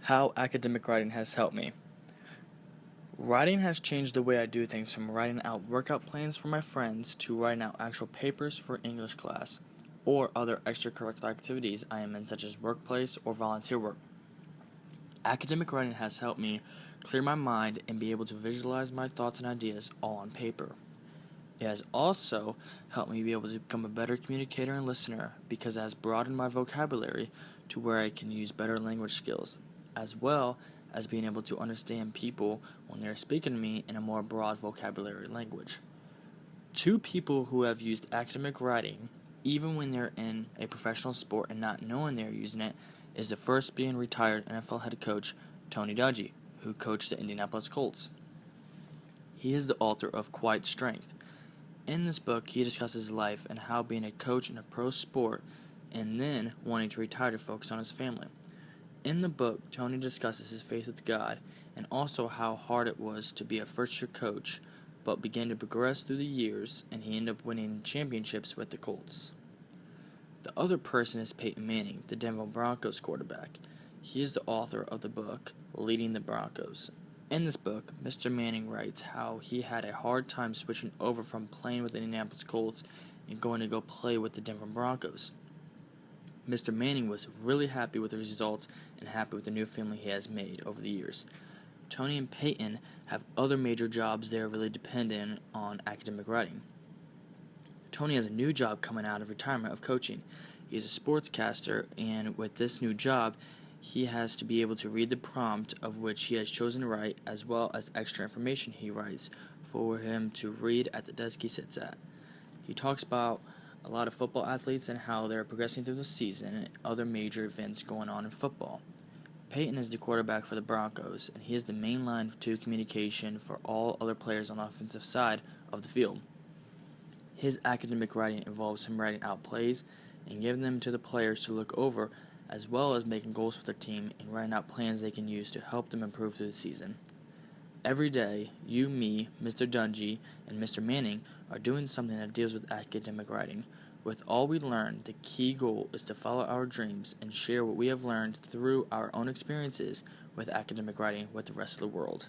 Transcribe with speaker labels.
Speaker 1: How academic writing has helped me. Writing has changed the way I do things, from writing out workout plans for my friends to writing out actual papers for English class or other extracurricular activities I am in, such as workplace or volunteer work. Academic writing has helped me clear my mind and be able to visualize my thoughts and ideas all on paper. It has also helped me be able to become a better communicator and listener because it has broadened my vocabulary to where I can use better language skills, as well as being able to understand people when they're speaking to me in a more broad vocabulary language. Two people who have used academic writing, even when they're in a professional sport and not knowing they're using it, is the first being retired NFL head coach Tony Dungy, who coached the Indianapolis Colts. He is the author of Quiet Strength. In this book, he discusses his life and how being a coach in a pro sport and then wanting to retire to focus on his family. In the book, Tony discusses his faith with God and also how hard it was to be a first-year coach, but began to progress through the years, and he ended up winning championships with the Colts. The other person is Peyton Manning, the Denver Broncos quarterback. He is the author of the book Leading the Broncos. In this book, Mr. Manning writes how he had a hard time switching over from playing with the Indianapolis Colts and going to go play with the Denver Broncos. Mr. Manning was really happy with the results and happy with the new family he has made over the years. Tony and Peyton have other major jobs they are really dependent on academic writing. Tony has a new job coming out of retirement of coaching. He is a sportscaster, and with this new job, he has to be able to read the prompt of which he has chosen to write, as well as extra information he writes for him to read at the desk he sits at. He talks about a lot of football athletes and how they're progressing through the season and other major events going on in football. Peyton is the quarterback for the Broncos, and he is the main line to communication for all other players on the offensive side of the field. His academic writing involves him writing out plays and giving them to the players to look over, as well as making goals for their team and writing out plans they can use to help them improve through the season. Every day, you, me, Mr. Dungy, and Mr. Manning are doing something that deals with academic writing. With all we learn, the key goal is to follow our dreams and share what we have learned through our own experiences with academic writing with the rest of the world.